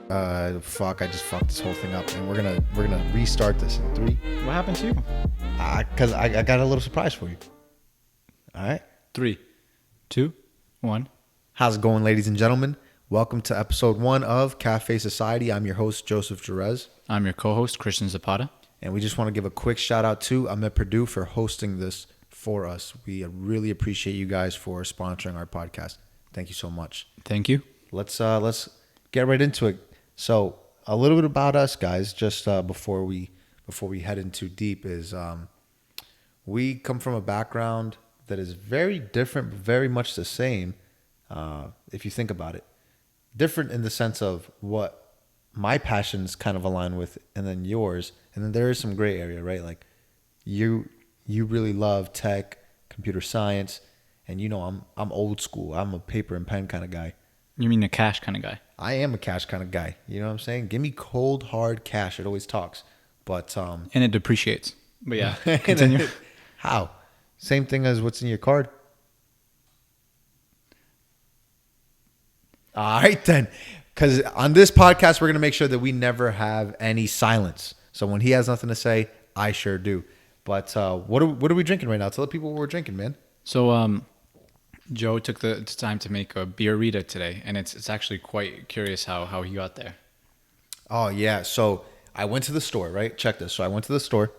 Fuck, I just fucked this whole thing up, and we're gonna restart this in three. What happened to you? Cause I got a little surprise for you. All right. 3, 2, 1. How's it going, ladies and gentlemen? Welcome to episode 1 of Café Society. I'm your host, Joseph Jerez. I'm your co-host, Christian Zapata. And we just want to give a quick shout out to Ames Perdues for hosting this for us. We really appreciate you guys for sponsoring our podcast. Thank you so much. Thank you. Let's get right into it. So a little bit about us, guys, just before we head into deep is we come from a background that is very different, but very much the same. If you think about it, different in the sense of what my passions kind of align with, and then yours, and then there is some gray area, right? Like you really love tech, computer science, and I'm old school. I'm a paper and pen kind of guy. You mean a cash kind of guy? I am a cash kind of guy. You know what I'm saying? Give me cold, hard cash. It always talks. But And it depreciates. But yeah, continue. How? Same thing as what's in your card. All right, then. Because on this podcast, we're going to make sure that we never have any silence. So when he has nothing to say, I sure do. But what are we drinking right now? Tell the people what we're drinking, man. So Joe took the time to make a Beerrita today, and it's actually quite curious how he got there. Oh, yeah. So I went to the store, right? Check this. So I went to the store,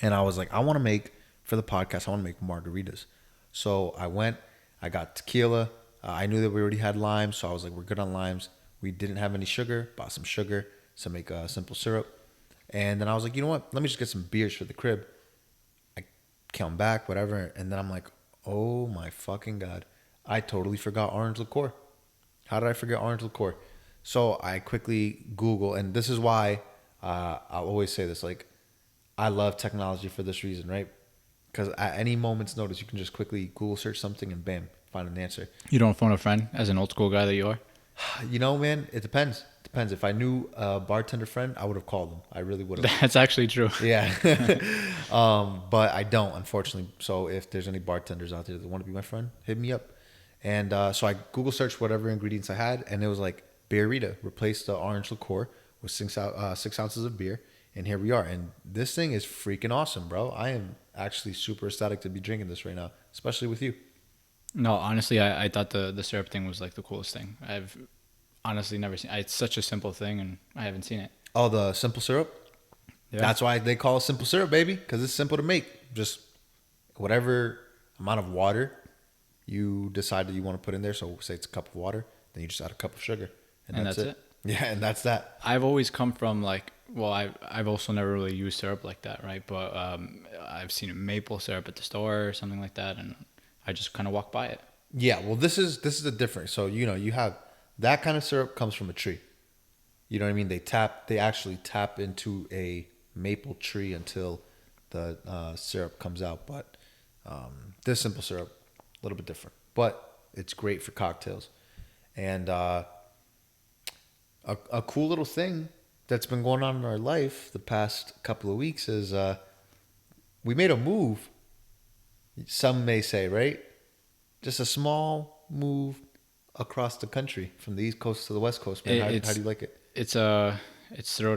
and I was like, I want to make, for the podcast, I want to make margaritas. So I went, I got tequila. I knew that we already had limes, so I was like, we're good on limes. We didn't have any sugar. Bought some sugar to make a simple syrup. And then I was like, you know what? Let me just get some beers for the crib. I come back, whatever. And then I'm like, oh my fucking God. I totally forgot orange liqueur. How did I forget orange liqueur? So I quickly Google, and this is why I'll always say this. Like, I love technology for this reason, right? Because at any moment's notice, you can just quickly Google search something and bam, find an answer. You don't phone a friend as an old school guy that you are? You know, man, it depends. Depends. If I knew a bartender friend, I would have called them. I really would have. That's actually true. Yeah. But I don't, unfortunately. So if there's any bartenders out there that want to be my friend, hit me up. And so I Google searched whatever ingredients I had, and it was like Beerrita. Replace the orange liqueur with 6 ounces of beer. And here we are. And this thing is freaking awesome, bro. I am actually super ecstatic to be drinking this right now, especially with you. No, honestly, I thought the syrup thing was like the coolest thing. I've honestly never seen. It's such a simple thing, and I haven't seen it. Oh, the simple syrup? Yeah. That's why they call it simple syrup, baby, because it's simple to make. Just whatever amount of water you decide that you want to put in there. So say it's a cup of water, then you just add a cup of sugar. And that's it. Yeah, and that's that. I've always come from like, well, I've also never really used syrup like that, right? But I've seen maple syrup at the store or something like that, and I just kind of walk by it. Yeah, well, this is the difference. So you have that kind of syrup comes from a tree. You know what I mean? They actually tap into a maple tree until the syrup comes out. But this simple syrup, a little bit different, but it's great for cocktails. And a cool little thing that's been going on in our life the past couple of weeks is we made a move. Some may say, right? Just a small move across the country from the East Coast to the West Coast. Man, how do you like it? It's 0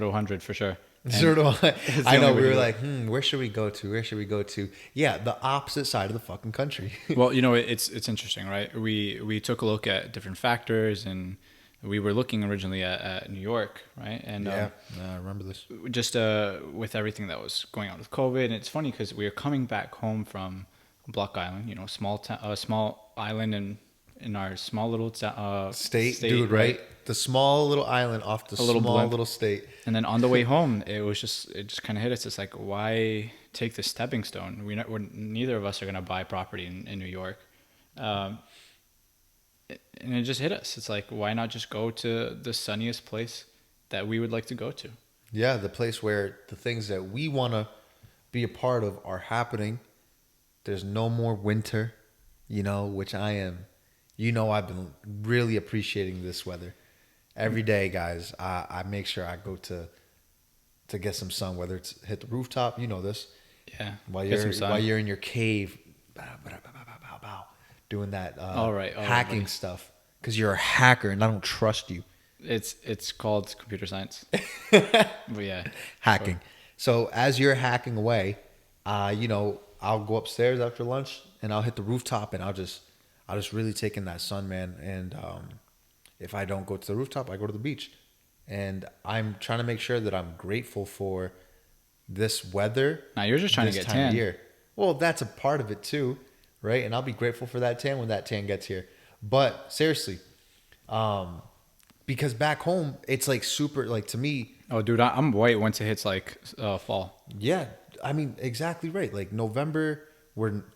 to 100 for sure. 0 to 100. I know, we were like, where should we go to? Where should we go to? Yeah, the opposite side of the fucking country. Well, it's interesting, right? We took a look at different factors, and we were looking originally at New York, right? And yeah, I remember this. Just with everything that was going on with COVID, and it's funny because we were coming back home from Block Island, small island in our small little state, dude, right? The small little island off the small little state. And then on the way home, it just kind of hit us. It's like, why take the stepping stone? Neither of us are gonna buy property in New York, and it just hit us. It's like, why not just go to the sunniest place that we would like to go to? Yeah, the place where the things that we want to be a part of are happening. There's no more winter, which I am. I've been really appreciating this weather. Every day, guys, I make sure I go to get some sun, whether it's hit the rooftop, this. Yeah. While you're in your cave, doing that hacking stuff. Because you're a hacker and I don't trust you. It's called computer science. But yeah, Hacking. So as you're hacking away, I'll go upstairs after lunch and I'll hit the rooftop and I'll just really take in that sun, man. And if I don't go to the rooftop, I go to the beach. And I'm trying to make sure that I'm grateful for this weather. Now you're just trying to this get time of tan. year. Well, that's a part of it too, right? And I'll be grateful for that tan when that tan gets here. But seriously, because back home it's like super, like to me, Oh, dude, I'm white once it hits like fall. yeah, I mean exactly right. Like November,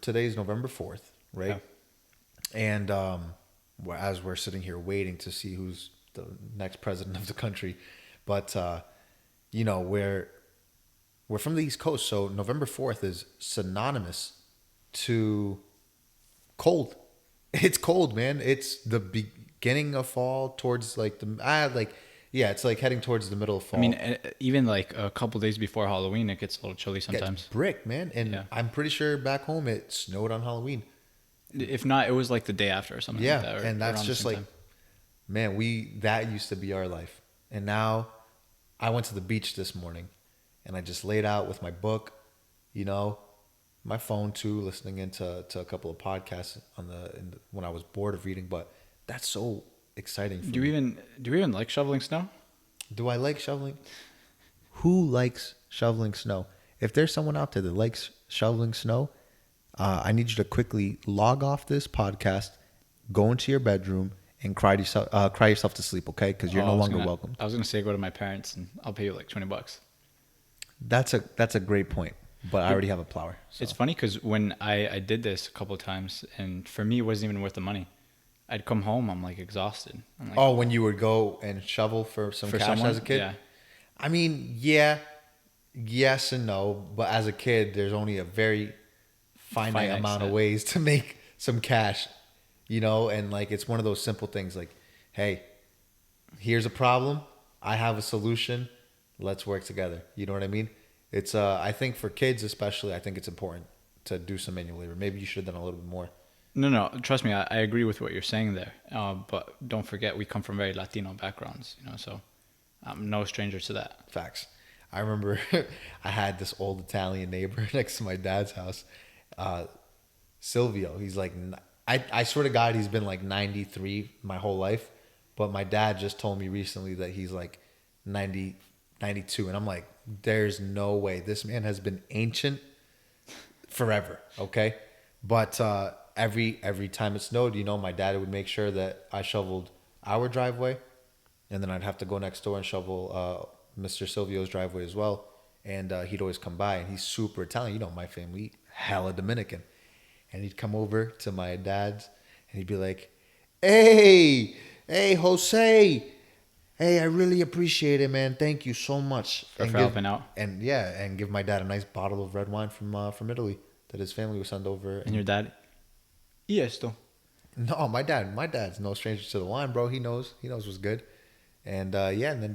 today's November 4th, right? Yeah. And as we're sitting here waiting to see who's the next president of the country, but we're from the East Coast, so November 4th is synonymous to cold. It's cold, man. It's the beginning of fall towards like it's like heading towards the middle of fall. I mean, even like a couple days before Halloween, it gets a little chilly It's sometimes. brick, man. And Yeah. I'm pretty sure back home it snowed on Halloween. If not, it was like the day after or something Yeah, like that. Or and that's around the just same like, time. man, that used to be our life. And now I went to the beach this morning and I just laid out with my book, my phone too, listening into a couple of podcasts when I was bored of reading. But that's so exciting for me. Do you even like shoveling snow? Do I like shoveling? Who likes shoveling snow? If there's someone out there that likes shoveling snow, I need you to quickly log off this podcast, go into your bedroom, and cry yourself to sleep, okay? Because you're no longer welcome. I was gonna say go to my parents and I'll pay you like $20. That's a great point, but I already have a plower. So. It's funny because when I did this a couple of times, and for me, it wasn't even worth the money. I'd come home, I'm like exhausted. I'm like, Oh, when you would go and shovel for some cash someone? as a kid? Yeah. I mean, yeah, yes and no, but as a kid, there's only a very finite amount of set. ways to make some cash, and like it's one of those simple things like, hey, here's a problem, I have a solution, let's work together. You know what I mean? It's I think for kids especially, I think it's important to do some manual labor. Maybe you should have done a little bit more. No, trust me, I agree with what you're saying there. But don't forget, we come from very Latino backgrounds, so I'm no stranger to that. Facts. I remember I had this old Italian neighbor next to my dad's house, Silvio. He's like, I swear to God, he's been like 93 my whole life. But my dad just told me recently that he's like 90, 92. And I'm like, there's no way. This man has been ancient forever, okay? But every time it snowed, my dad would make sure that I shoveled our driveway. And then I'd have to go next door and shovel Mr. Silvio's driveway as well. And he'd always come by, and he's super Italian. My family, hella Dominican. And he'd come over to my dad's, and he'd be like, hey, Jose. Hey, I really appreciate it, man. Thank you so much. For helping out. And give my dad a nice bottle of red wine from Italy that his family would send over. And your dad? Yes, though. No, my dad's no stranger to the wine, bro. He knows what's good. And and then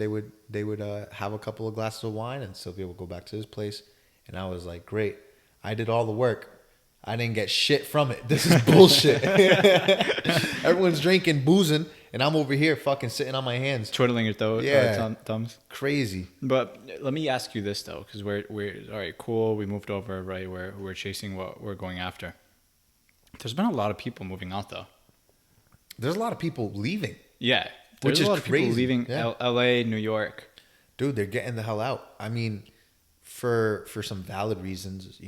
they would have a couple of glasses of wine, and Sylvia would go back to his place, and I was like, great, I did all the work, I didn't get shit from it. This is bullshit. Everyone's drinking, boozing, and I'm over here fucking sitting on my hands, Twiddling your thumbs. Crazy. But let me ask you this though, because we're all right, cool. We moved over, right? We're chasing what we're going after. There's been a lot of people moving out though. There's a lot of people leaving. Yeah. Which is a lot of crazy. people leaving Yeah. LA, New York. Dude, they're getting the hell out. I mean, for some valid reasons,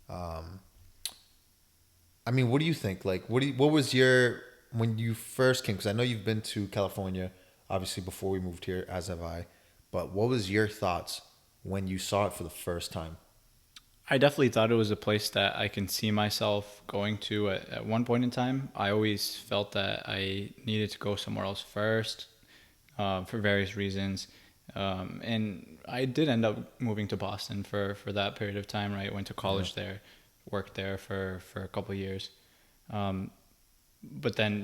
I mean, what do you think? Like, what was when you first came? Because I know you've been to California, obviously before we moved here, as have I. But what was your thoughts when you saw it for the first time? I definitely thought it was a place that I can see myself going to at one point in time. I always felt that I needed to go somewhere else first for various reasons. And I did end up moving to Boston for that period of time, right? Went to college there, worked there for a couple of years. But then,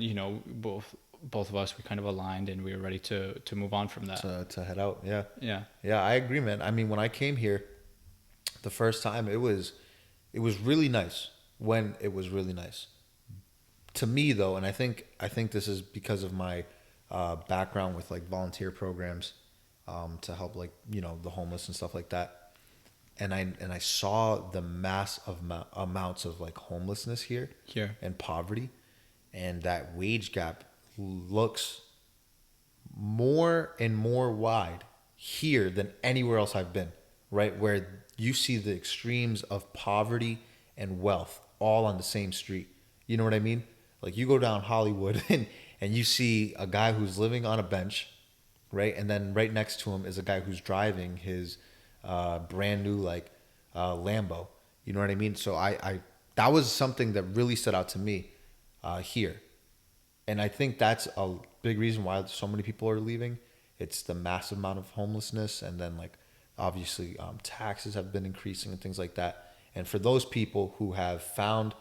both of us, we kind of aligned and we were ready to move on from that. To head out, yeah. Yeah. Yeah, I agree, man. I mean, when I came here the first time, it was really nice when it was really nice. To me, though, and I think this is because of my background with like volunteer programs to help like the homeless and stuff like that. And I saw the mass of amounts of like homelessness Here. and poverty, and that wage gap looks more and more wide here than anywhere else I've been, right? Where you see the extremes of poverty and wealth all on the same street. You know what I mean? Like you go down Hollywood and you see a guy who's living on a bench, right? And then right next to him is a guy who's driving his brand new like Lambo. You know what I mean? So I that was something that really stood out to me here. And I think that's a big reason why so many people are leaving. It's the massive amount of homelessness, and then like obviously taxes have been increasing and things like that. And for those people who have found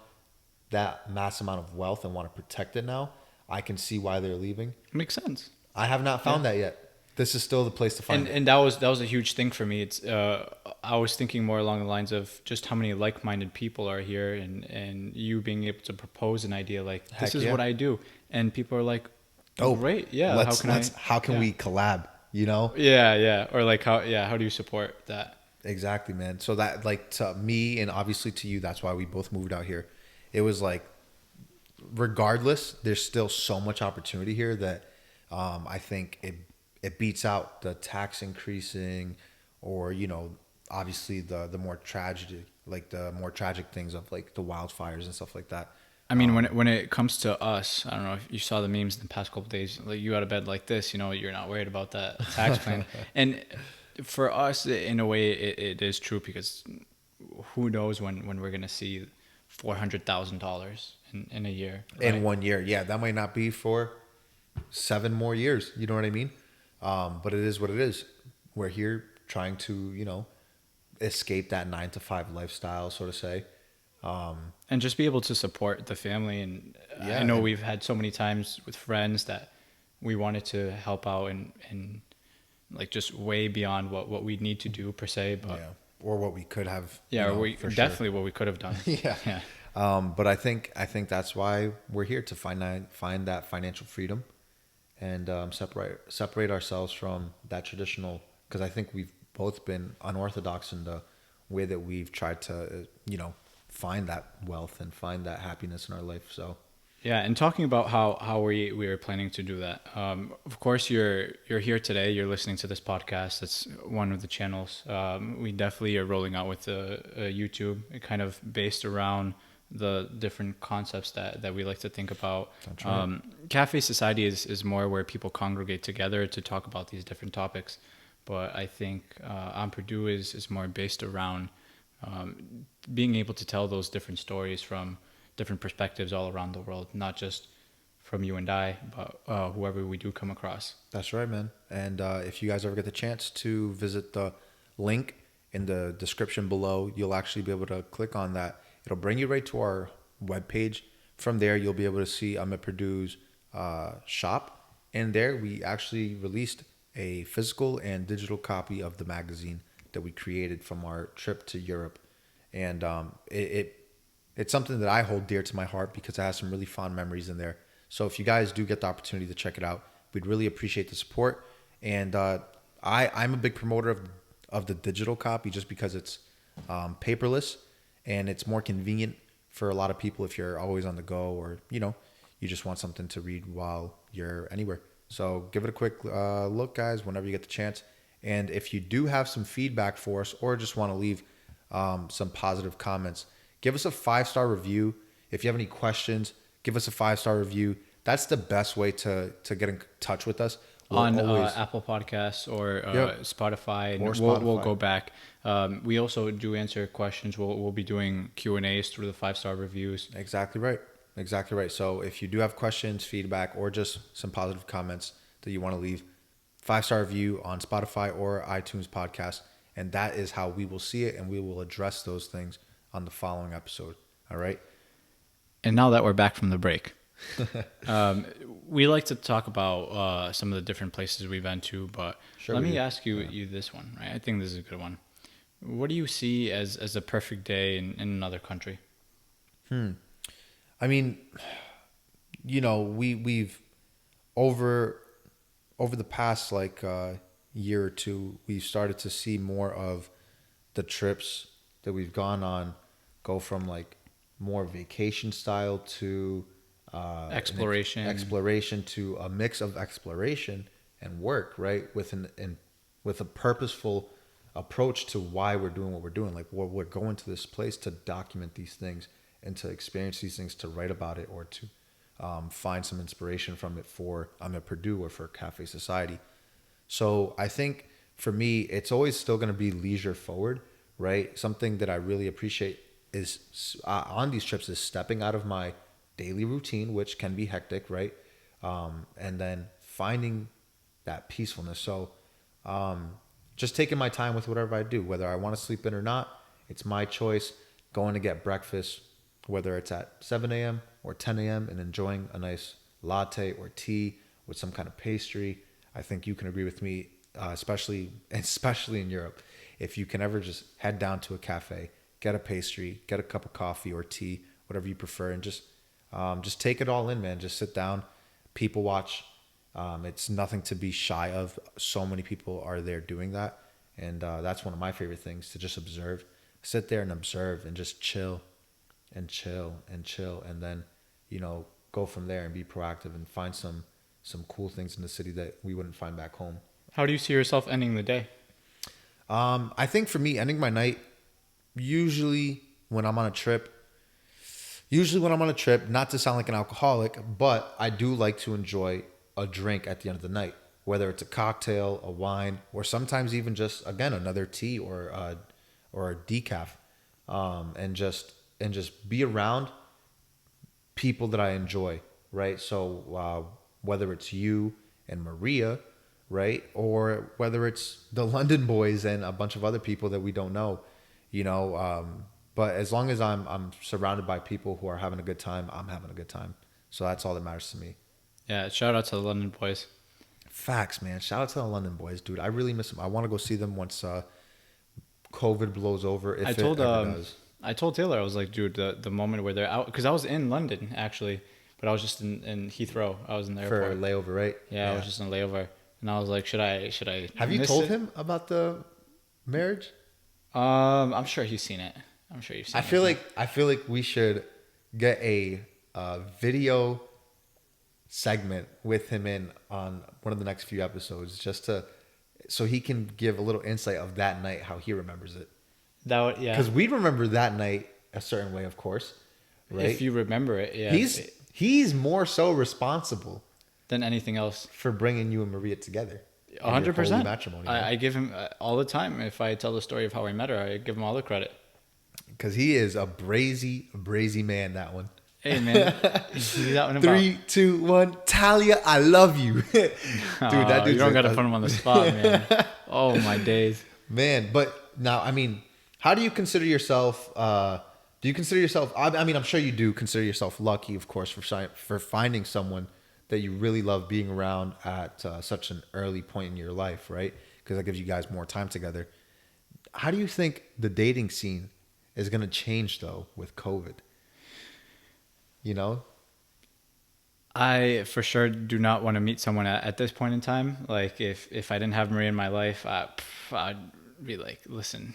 that mass amount of wealth and want to protect it now, I can see why they're leaving. Makes sense. I have not found that yet. This is still the place to find it. And that was a huge thing for me. It's I was thinking more along the lines of just how many like-minded people are here, and you being able to propose an idea like Heck this is yeah. what I do, and people are like, Oh, great, yeah. How can we collab? You know? Yeah, or like how do you support that? Exactly, man. So that like to me and obviously to you, that's why we both moved out here. It was like, regardless, there's still so much opportunity here that I think it beats out the tax increasing, or obviously the more tragic, like the more tragic things of like the wildfires and stuff like that. I mean, when it comes to us, I don't know if you saw the memes in the past couple of days. Like you out of bed like this, you're not worried about that tax plan. And for us, in a way, it is true, because who knows when we're gonna see $400,000 in a year, right? In 1 year. Yeah, that might not be for 7 more years. You know what I mean? But it is what it is. We're here trying to, escape that 9 to 5 lifestyle, so to say. And just be able to support the family. And Yeah, I know and- we've had so many times with friends that we wanted to help out and like just way beyond what we need to do per se, but Yeah. Or what we could have. yeah, or we for sure. definitely what we could have done. Yeah. Yeah. But I think that's why we're here to find that financial freedom, and separate ourselves from that traditional. Because I think we've both been unorthodox in the way that we've tried to, find that wealth and find that happiness in our life. So Yeah, and talking about how we are planning to do that. Of course, you're here today. You're listening to this podcast. It's one of the channels. We definitely are rolling out with a YouTube, kind of based around the different concepts that we like to think about. That's right. Café Society is more where people congregate together to talk about these different topics. But I think Ames Perdues is more based around being able to tell those different stories from different perspectives all around the world, not just from you and I, but whoever we do come across. that's right, man. And if you guys ever get the chance to visit the link in the description below, you'll actually be able to click on that. It'll bring you right to our webpage. From there, you'll be able to see Ames Perdues shop. And there, we actually released a physical and digital copy of the magazine that we created from our trip to Europe. And it's something that I hold dear to my heart because it has some really fond memories in there. So if you guys do get the opportunity to check it out, we'd really appreciate the support. And I'm a big promoter of the digital copy just because it's paperless and it's more convenient for a lot of people if you're always on the go, or you just want something to read while you're anywhere. So give it a quick look, guys, whenever you get the chance. And if you do have some feedback for us, or just want to leave some positive comments, give us a 5-star review. If you have any questions, give us a 5-star review. That's the best way to get in touch with us. On Apple Podcasts or Spotify, and Or we'll Spotify. go back. We also do answer questions. We'll be doing Q&As through the 5-star reviews. Exactly right. Exactly right. So if you do have questions, feedback, or just some positive comments that you want to leave, 5-star review on Spotify or iTunes podcast. And that is how we will see it, and we will address those things on the following episode. All right? And now that we're back from the break, we like to talk about some of the different places we've been to, but Sure let we me do. ask you this one, right? I think this is a good one. What do you see as a perfect day in another country? I mean, we've over over the past year or two, we've started to see more of the trips that we've gone on go from like more vacation style to Exploration. exploration to a mix of exploration and work, right? With a purposeful approach to why we're doing what we're doing. Like we're going to this place to document these things and to experience these things, to write about it, or to find some inspiration from it for Ames Perdues or for Café Society. So I think for me, it's always still going to be leisure forward, right? Something that I really appreciate is on these trips is stepping out of my daily routine, which can be hectic, right? And then finding that peacefulness. So just taking my time with whatever I do, whether I want to sleep in or not, it's my choice. Going to get breakfast, whether it's at 7 a.m. or 10 a.m. and enjoying a nice latte or tea with some kind of pastry. I think you can agree with me, especially in Europe. If you can ever just head down to a cafe, get a pastry, get a cup of coffee or tea, whatever you prefer, and just take it all in, man. Just sit down, people watch. It's nothing to be shy of. So many people are there doing that, and that's one of my favorite things, to just observe, sit there and observe, and just chill, and chill and chill, and then go from there and be proactive and find some cool things in the city that we wouldn't find back home. How do you see yourself ending the day? I think for me, ending my night, usually when I'm on a trip, not to sound like an alcoholic, but I do like to enjoy a drink at the end of the night, whether it's a cocktail, a wine, or sometimes even just, again, another tea or a decaf, and just be around people that I enjoy, right? So whether it's you and Maria, right, or whether it's the London boys and a bunch of other people that we don't know, but as long as I'm surrounded by people who are having a good time, I'm having a good time. So that's all that matters to me. Yeah, shout out to the London boys. Facts, man. Shout out to the London boys, dude. I really miss them. I want to go see them once COVID blows over. If it ever does. I told Taylor, I was like, dude, the moment where they're out, because I was in London actually, but I was just in Heathrow. I was in the airport For a layover, right? Yeah, I was just in a layover, and I was like, should I? Have you told him about the marriage? I'm sure he's seen it. I'm sure you've seen it. I feel like we should get a video segment with him in on one of the next few episodes, so he can give a little insight of that night, how he remembers it. Yeah. Because we remember that night a certain way, of course, right? If you remember it, yeah. He's more so responsible than anything else for bringing you and Maria together. 100%. I give him all the time. If I tell the story of how I met her, I give him all the credit. Because he is a brazy man, that one. Hey, man. He's out and about. 3, 2, 1. Talia, I love you. Dude, that dude. You don't got to put him on the spot, man. Oh, my days. Man, but now, I mean, how do you consider yourself? Do you consider yourself? I mean, I'm sure you do consider yourself lucky, of course, for finding someone that you really love being around at such an early point in your life, right? Because that gives you guys more time together. How do you think the dating scene is going to change, though, with COVID? I for sure do not want to meet someone at this point in time. Like if I didn't have Maria in my life, I'd be like, listen,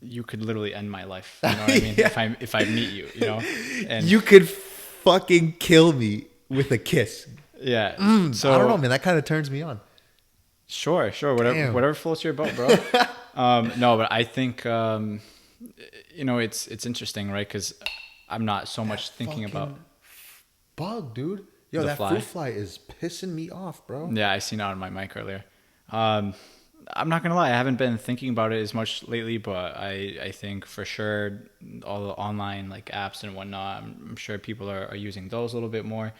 you could literally end my life. You know what I mean? Yeah. If I meet you, and you could fucking kill me with a kiss. Yeah. So I don't know, man. That kind of turns me on. Sure. Whatever floats your boat, bro. No, but I think it's interesting, right? Because I'm not so much thinking about bug, dude. Yo, that fruit fly is pissing me off, bro. Yeah, I seen it on my mic earlier. I'm not gonna lie, I haven't been thinking about it as much lately, but I think for sure all the online like apps and whatnot, I'm sure people are using those a little bit more.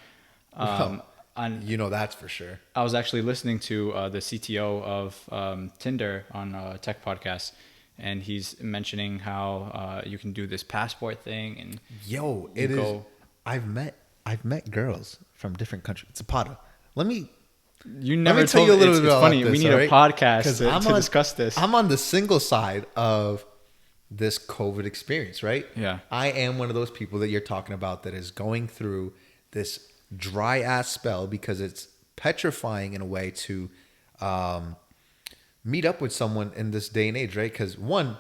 That's for sure. I was actually listening to the CTO of Tinder on a tech podcast, and he's mentioning how you can do this passport thing, and I've met girls from different countries. Zapata. Let me tell you a little bit about funny. This, we need a podcast to discuss this. I'm on the single side of this COVID experience, right? Yeah. I am one of those people that you're talking about that is going through this dry ass spell because it's petrifying in a way to meet up with someone in this day and age, right? Because one,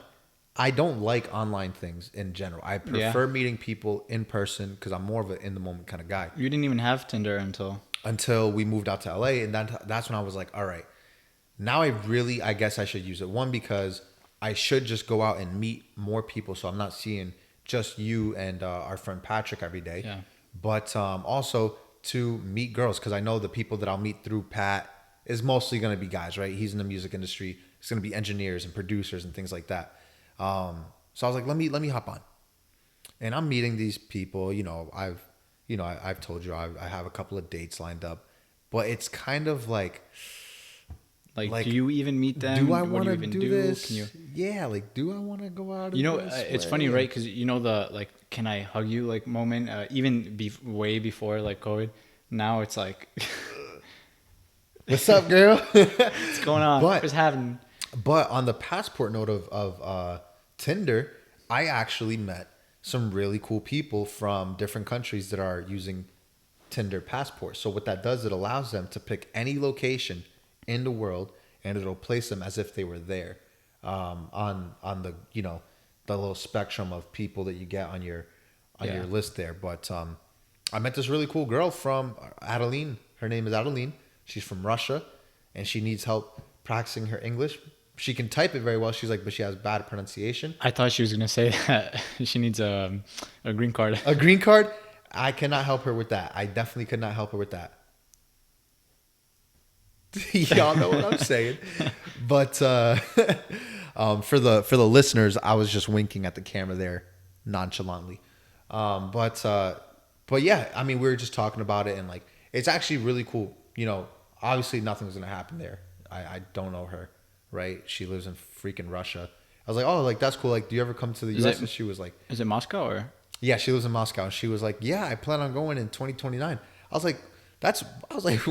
I don't like online things in general. I prefer meeting people in person because I'm more of an in the moment kind of guy. You didn't even have Tinder until we moved out to LA, and that's when I was like, all right, now I guess I should use it. One, because I should just go out and meet more people, so I'm not seeing just you and our friend Patrick every day. Yeah. But also to meet girls, because I know the people that I'll meet through Pat is mostly going to be guys, right? He's in the music industry. It's going to be engineers and producers and things like that. So I was like, let me hop on, and I'm meeting these people. I've told you I have a couple of dates lined up, but it's kind of like, do you even meet them? Do I want to do this? Can you... Yeah, like, do I want to go out? It's funny, right? Because the like, can I hug you like moment? Even way before like COVID. Now it's like, what's up, girl? What's going on? What's happening? But on the passport note of Tinder, I actually met some really cool people from different countries that are using Tinder passports. So what that does, it allows them to pick any location in the world, and it'll place them as if they were there, on the the little spectrum of people that you get on your list there. But I met this really cool girl from Adeline. Her name is Adeline. She's from Russia, and she needs help practicing her English. She can type it very well. She's like, but she has bad pronunciation. I thought she was gonna say that she needs a green card. A green card? I cannot help her with that. I definitely could not help her with that. Y'all know what I'm saying. But for the listeners, I was just winking at the camera there nonchalantly. But yeah, I mean, we were just talking about it, and like, it's actually really cool. Obviously nothing's gonna happen there. I don't know her, right? She lives in freaking Russia. I was like, oh, like, that's cool. Like, do you ever come to the US? And she was like, is it Moscow or? Yeah, she lives in Moscow. And she was like, yeah, I plan on going in 2029. I was like,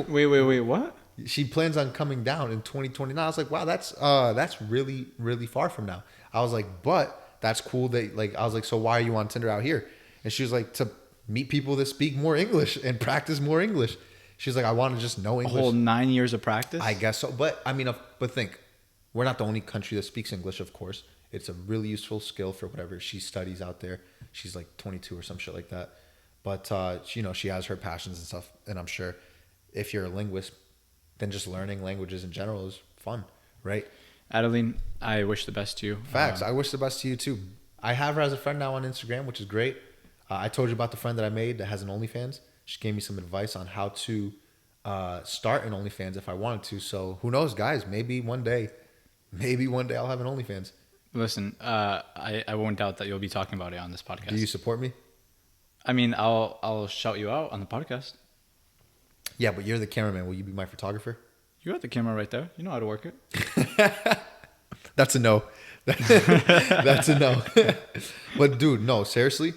wait, what? She plans on coming down in 2029. I was like, wow, that's really, really far from now. I was like, but that's cool that, like, I was like, so why are you on Tinder out here? And she was like, to meet people that speak more English and practice more English. She's like, I want to just know English. A whole 9 years of practice? I guess so. But I mean, but think, we're not the only country that speaks English, of course. It's a really useful skill for whatever she studies out there. She's like 22 or some shit like that. But, she has her passions and stuff. And I'm sure if you're a linguist, then just learning languages in general is fun, right? Adeline, I wish the best to you. Facts. I wish the best to you too. I have her as a friend now on Instagram, which is great. I told you about the friend that I made that has an OnlyFans. She gave me some advice on how to start an OnlyFans if I wanted to. So who knows, guys? Maybe one day I'll have an OnlyFans. Listen, I won't doubt that you'll be talking about it on this podcast. Do you support me? I mean, I'll shout you out on the podcast. Yeah, but you're the cameraman. Will you be my photographer? You got the camera right there. You know how to work it. That's a no. That's a no. But dude, no, seriously,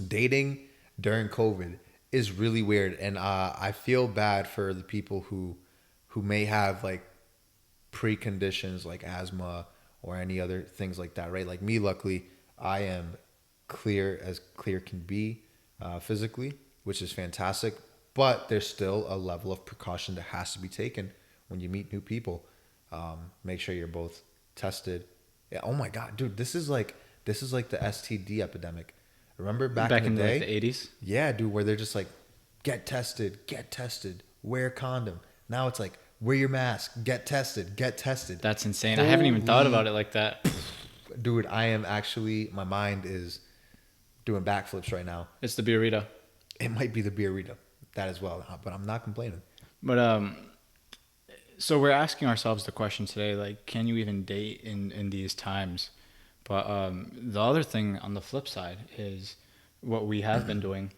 dating during COVID is really weird, and I feel bad for the people who may have like preconditions like asthma or any other things like that, right? Like me, luckily, I am clear can be physically, which is fantastic. But there's still a level of precaution that has to be taken when you meet new people. Make sure you're both tested. Yeah. Oh my God, dude, this is like the STD epidemic. Remember back in the day, like the 80s? Yeah, dude, where they're just like, get tested, wear a condom. Now it's like, wear your mask, get tested. That's insane. I haven't even thought about it like that. Dude, my mind is doing backflips right now. It's the Beerrita. It might be the Beerrita. That as well, but I'm not complaining. But so we're asking ourselves the question today, like, can you even date in these times? But the other thing on the flip side is what we have been doing,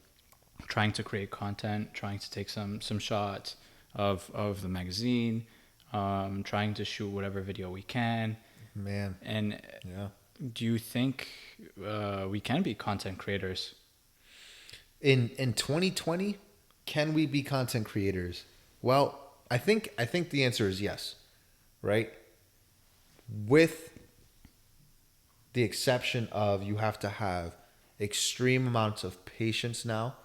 trying to create content, trying to take some shots of the magazine, trying to shoot whatever video we can. Man. And yeah. Do you think we can be content creators? In 2020, can we be content creators? Well, I think the answer is yes, right? With the exception of you have to have extreme amounts of patience now,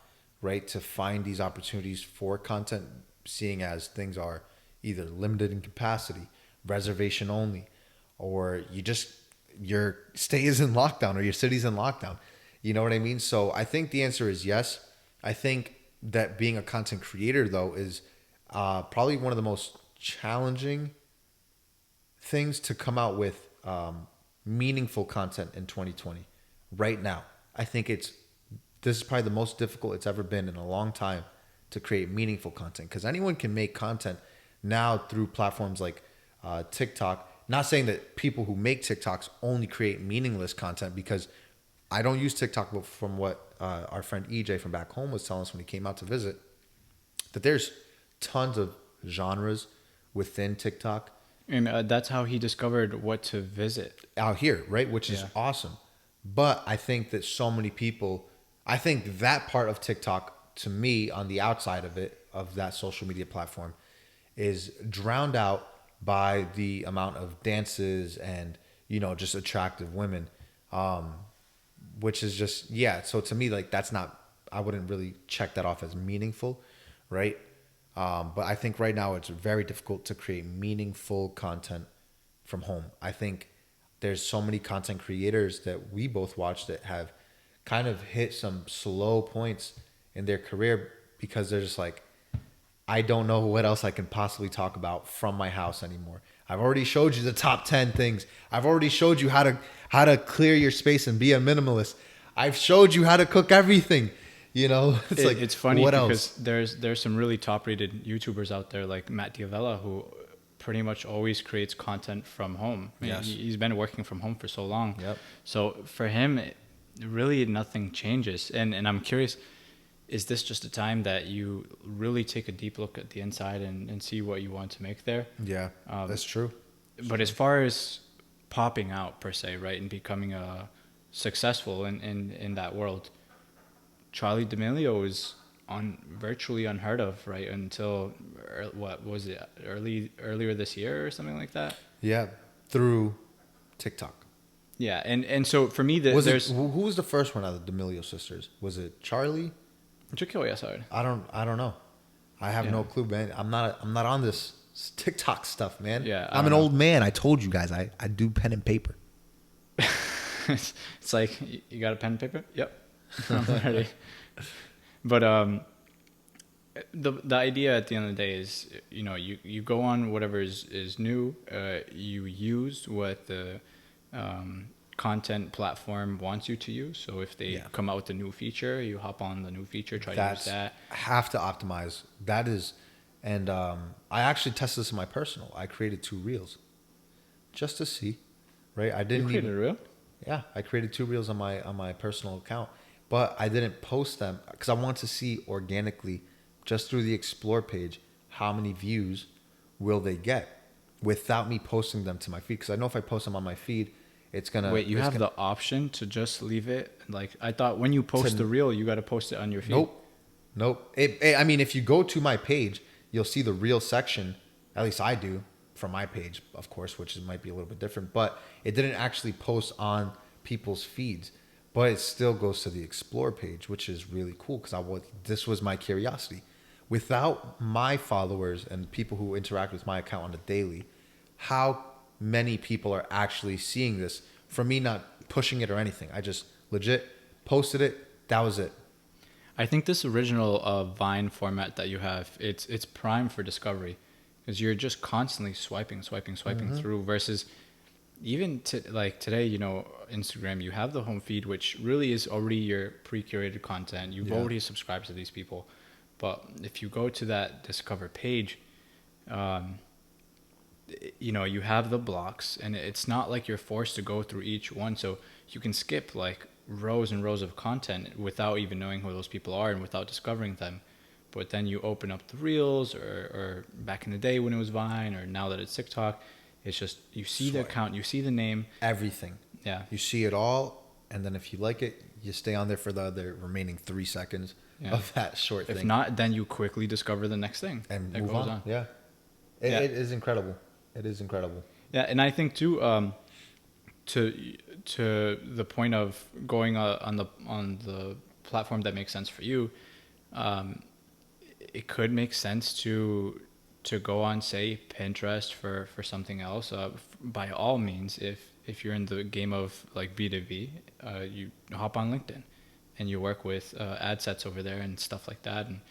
right, to find these opportunities for content seeing as things are either limited in capacity, reservation only, or your state is in lockdown or your city's in lockdown. You know what I mean? So I think the answer is yes. I think that being a content creator though is probably one of the most challenging things to come out with meaningful content in 2020 right now. I think this is probably the most difficult it's ever been in a long time to create meaningful content, because anyone can make content now through platforms like TikTok. Not saying that people who make TikToks only create meaningless content, because I don't use TikTok, but from what our friend EJ from back home was telling us when he came out to visit, that there's tons of genres within TikTok. And that's how he discovered what to visit Out here, right? Which is awesome. But I think that so many people, I think that part of TikTok, to me, on the outside of it, of that social media platform, is drowned out by the amount of dances and, just attractive women. Which is just, yeah. So to me, like, that's not, I wouldn't really check that off as meaningful, right? But I think right now it's very difficult to create meaningful content from home. I think there's so many content creators that we both watch that have kind of hit some slow points in their career, because they're just like, I don't know what else I can possibly talk about from my house anymore. I've already showed you the top 10 things. I've already showed you how to clear your space and be a minimalist. I've showed you how to cook everything. It's funny what because else? there's some really top rated YouTubers out there like Matt Diavella, who pretty much always creates content from home. I mean, Yes. he's been working from home for so long. Yep. So for him, really nothing changes. And I'm curious, is this just a time that you really take a deep look at the inside and see what you want to make there? Yeah, that's true. But as far as popping out per se, right, and becoming successful in that world, Charlie Demilio is virtually unheard of, right, until what was it, earlier this year or something like that? Yeah, through TikTok. Yeah, and so for me, who was the first one out of the D'Amelio sisters? Was it Charlie? I don't know. I have no clue, man. I'm not on this TikTok stuff, man. Yeah, I'm an old man. I told you guys. I do pen and paper. It's like, you got a pen and paper? Yep. I'm ready. But the idea at the end of the day is, you go on whatever is new. You use what the content platform wants you to use. So if they come out with a new feature, you hop on the new feature, try to use that. Have to optimize. That is, and I actually tested this in my personal. I created 2 reels just to see, right? I didn't You created a reel? Yeah, I created 2 reels on my personal account, but I didn't post them because I want to see organically, just through the explore page, how many views will they get without me posting them to my feed. Because I know if I post them on my feed, it's gonna. Wait, you have the option to just leave it? Like, I thought when you post the reel, you got to post it on your feed. Nope. I mean, if you go to my page, you'll see the reel section. At least I do from my page, of course, which might be a little bit different. But it didn't actually post on people's feeds. But it still goes to the explore page, which is really cool because this was my curiosity. Without my followers and people who interact with my account on a daily, how many people are actually seeing this from me not pushing it or anything? I just legit posted it. That was it. I think this original Vine format that you have, it's prime for discovery, because you're just constantly swiping through, versus even like today, Instagram, you have the home feed, which really is already your pre-curated content. You've already subscribed to these people. But if you go to that discover page, you have the blocks, and it's not like you're forced to go through each one. So you can skip like rows and rows of content without even knowing who those people are and without discovering them. But then you open up the reels, or back in the day when it was Vine, or now that it's TikTok, it's just, you see the account, you see the name. Everything. Yeah. You see it all, and then if you like it, you stay on there for the other remaining 3 seconds of that short thing. If not, then you quickly discover the next thing. And move on. Yeah. It is incredible. It is incredible. Yeah, and I think too, to the point of going on the platform that makes sense for you, it could make sense to go on, say, Pinterest for something else. By all means, if you're in the game of like B2B, you hop on LinkedIn and you work with ad sets over there and stuff like that. And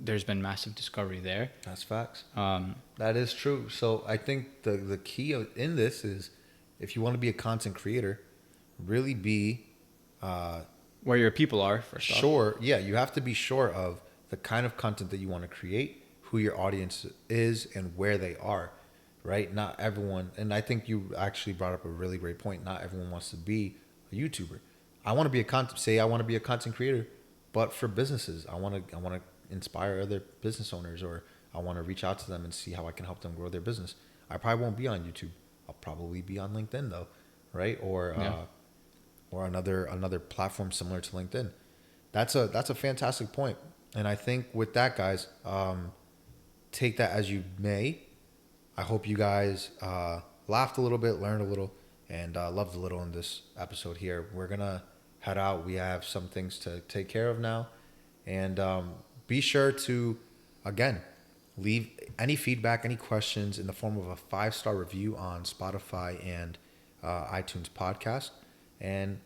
there's been massive discovery there. That's facts. That is true. So I think the key in this is, if you want to be a content creator, really be where your people are, first off. Sure. Yeah, you have to be sure of the kind of content that you want to create, who your audience is, and where they are, right? Not everyone, and I think you actually brought up a really great point. Not everyone wants to be a YouTuber. I want to be I want to be a content creator, but for businesses. I want to inspire other business owners, or I want to reach out to them and see how I can help them grow their business. I probably won't be on YouTube. I'll probably be on LinkedIn though, right? Or another platform similar to LinkedIn. That's a fantastic point. And I think with that, guys, take that as you may. I hope you guys laughed a little bit, learned a little, and loved a little in this episode here. We're going to head out. We have some things to take care of now. And be sure to, again, leave any feedback, any questions in the form of a 5-star review on Spotify and iTunes podcast. And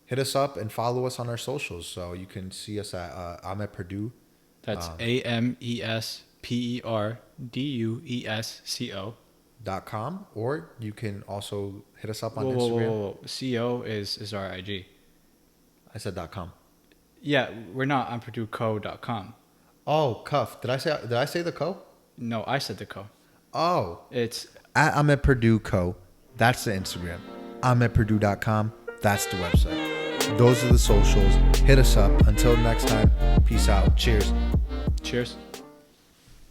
hit us up and follow us on our socials. So you can see us at Ames Perdues. That's AMESPERDUESCO.com. Or you can also hit us up on Instagram. CO is our IG. I said .com. Yeah, we're not on PurdueCo.com. Oh, cuff. Did I say the co? No, I said the co. Oh. It's at Ames Perdues Co. That's the Instagram. AmesPerdue.com. That's the website. Those are the socials. Hit us up. Until next time, peace out. Cheers. Cheers.